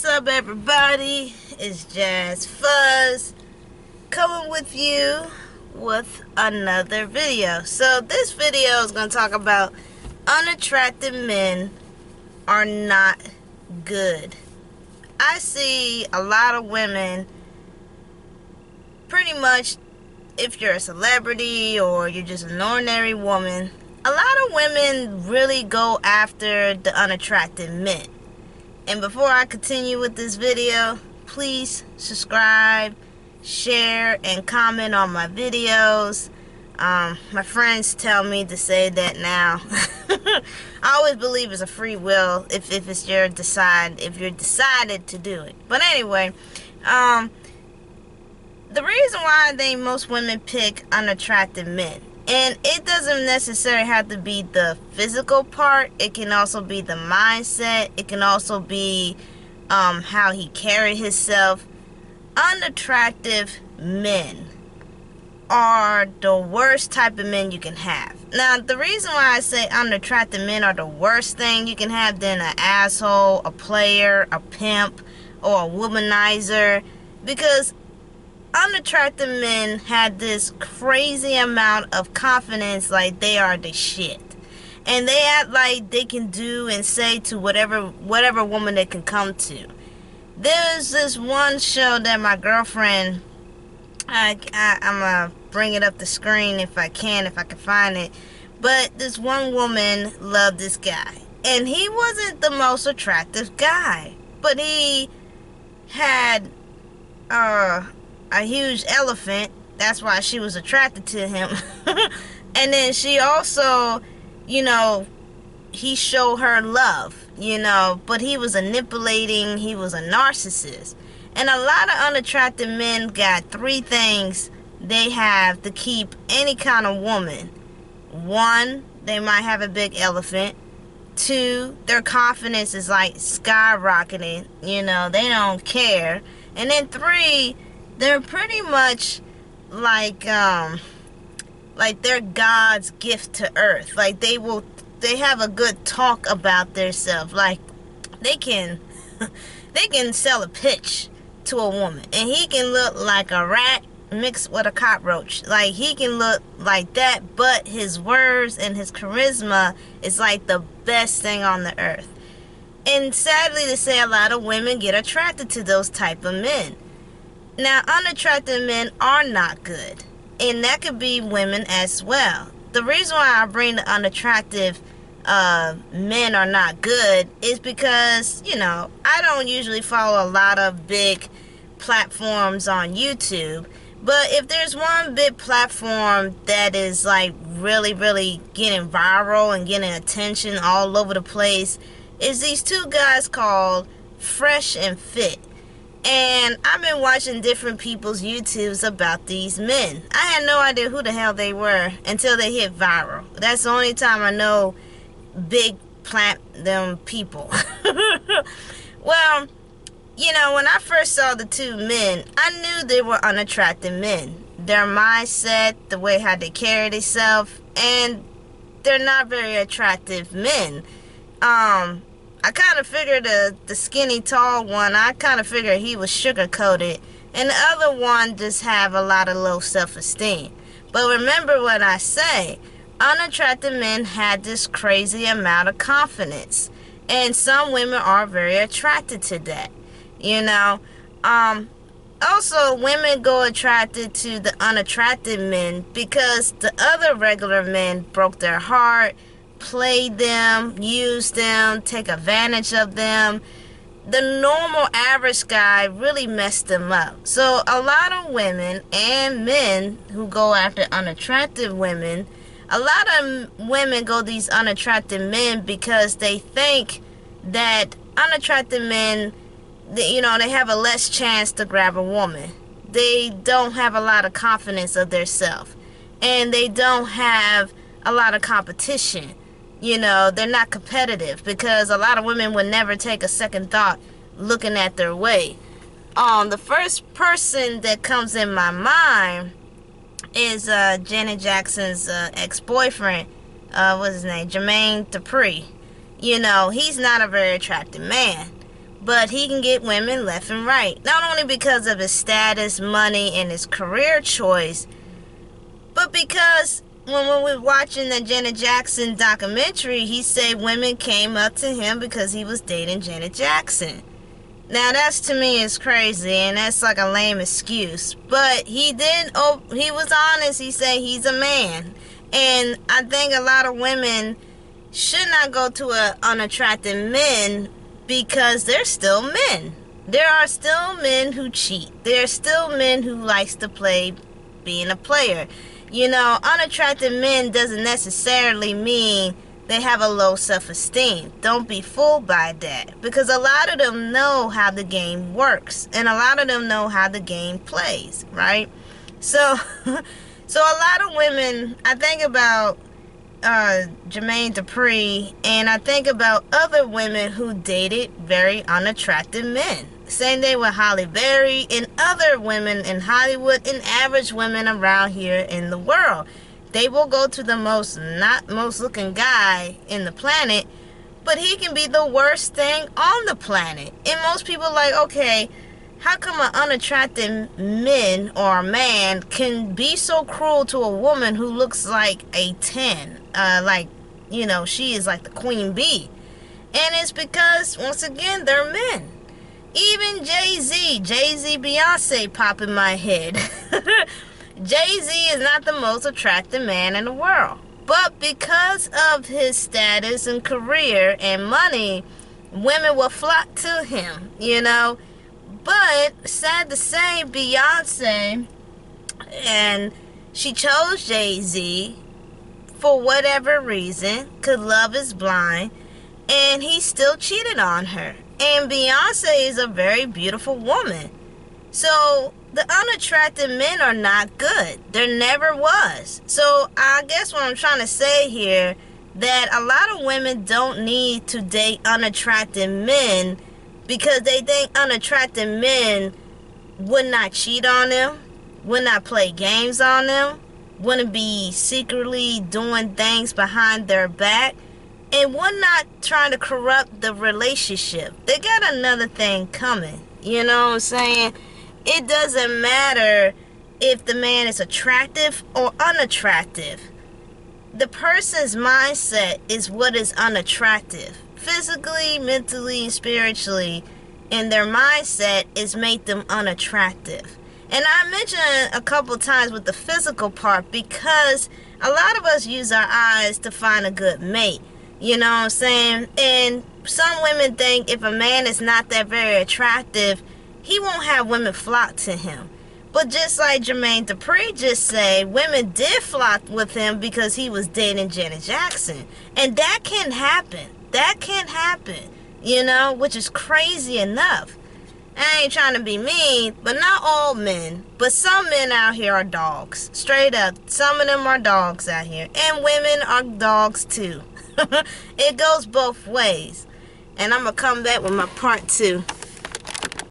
What's up, everybody? It's Jazz Fuzz coming with you with another video. So this video is going to talk about unattractive men are not good. I see a lot of women, pretty much, if you're a celebrity or you're just an ordinary woman, a lot of women really go after the unattractive men. And before I continue with this video, please subscribe, share, and comment on my videos. My friends tell me to say that now. I always believe it's a free will if it's your if you're decided to do it. But anyway, the reason why I think most women pick unattractive men, and it doesn't necessarily have to be the physical part. It can also be the mindset. It can also be how he carry himself. Unattractive men are the worst type of men you can have. Now, the reason why I say unattractive men are the worst thing you can have than an asshole, a player, a pimp, or a womanizer, because unattractive men had this crazy amount of confidence, like they are the shit, and they act like they can do and say to whatever woman they can come to. There's this one show that my girlfriend, I'm gonna bring it up the screen if I can find it, but this one woman loved this guy, and he wasn't the most attractive guy, but he had a huge elephant. That's why she was attracted to him. And then she also, he showed her love, but he was manipulating. He was a narcissist. And a lot of unattractive men got three things they have to keep any kind of woman. One, they might have a big elephant. Two, their confidence is like skyrocketing. They don't care. And then three, they're pretty much like they're God's gift to earth. Like they have a good talk about themselves. Like they can sell a pitch to a woman, and he can look like a rat mixed with a cockroach. Like he can look like that, but his words and his charisma is like the best thing on the earth. And sadly to say, a lot of women get attracted to those type of men. Now, unattractive men are not good, and that could be women as well. The reason why I bring the unattractive men are not good is because, I don't usually follow a lot of big platforms on YouTube, but if there's one big platform that is like really, really getting viral and getting attention all over the place, is these two guys called Fresh and Fit. And I've been watching different people's YouTubes about these men. I had no idea who the hell they were until they hit viral. That's the only time I know big them people. Well, when I first saw the two men, I knew they were unattractive men. Their mindset, the way how they carry themselves, and they're not very attractive men. I kind of figured the skinny, tall one, I kind of figured he was sugar-coated. And the other one just have a lot of low self-esteem. But remember what I say, unattractive men had this crazy amount of confidence. And some women are very attracted to that, Also, women go attracted to the unattractive men because the other regular men broke their heart, played them, used them, take advantage of them. The normal average guy really messed them up. So a lot of women and men who go after unattractive women, a lot of women go these unattractive men because they think that unattractive men, they have a less chance to grab a woman. They don't have a lot of confidence of themselves, and they don't have a lot of competition. They're not competitive because a lot of women would never take a second thought looking at their weight. The first person that comes in my mind is Janet Jackson's ex-boyfriend. What's his name? Jermaine Dupri. He's not a very attractive man. but he can get women left and right. Not only because of his status, money, and his career choice, but because when we were watching the Janet Jackson documentary, he said women came up to him because he was dating Janet Jackson. Now that's, to me, is crazy, and that's like a lame excuse. But he was honest. He said he's a man. And I think a lot of women should not go to unattractive men because they're still men. There are still men who cheat. There are still men who likes to play being a player. You know, unattractive men doesn't necessarily mean they have a low self-esteem. Don't be fooled by that, because a lot of them know how the game works, and a lot of them know how the game plays, right? So a lot of women, I think about Jermaine Dupri, and I think about other women who dated very unattractive men. Same thing with Halle Berry and other women in Hollywood and average women around here in the world. They will go to the most looking guy in the planet, but he can be the worst thing on the planet. And most people are like, okay, how come an unattractive man or a man can be so cruel to a woman who looks like a 10? She is like the queen bee. And it's because, once again, they're men. Even Jay-Z, Beyonce pop in my head. Jay-Z is not the most attractive man in the world. But because of his status and career and money, women will flock to him, you know. But sad to say, Beyonce, and she chose Jay-Z for whatever reason, because love is blind, and he still cheated on her. And Beyonce is a very beautiful woman. So the unattractive men are not good. There never was. So I guess what I'm trying to say here, that a lot of women don't need to date unattractive men because they think unattractive men would not cheat on them, would not play games on them, wouldn't be secretly doing things behind their back, and would not try to corrupt the relationship. They got another thing coming. You know what I'm saying? It doesn't matter if the man is attractive or unattractive. The person's mindset is what is unattractive. Physically, mentally, spiritually, and their mindset is make them unattractive. And I mentioned a couple times with the physical part because a lot of us use our eyes to find a good mate. You know what I'm saying? And some women think if a man is not that very attractive, he won't have women flock to him. But just like Jermaine Dupri just said, women did flock with him because he was dating Janet Jackson. And that can happen. That can happen, you know, which is crazy enough. I ain't trying to be mean, but not all men. But some men out here are dogs. Straight up. Some of them are dogs out here. And women are dogs too. It goes both ways. And I'm going to come back with my part 2.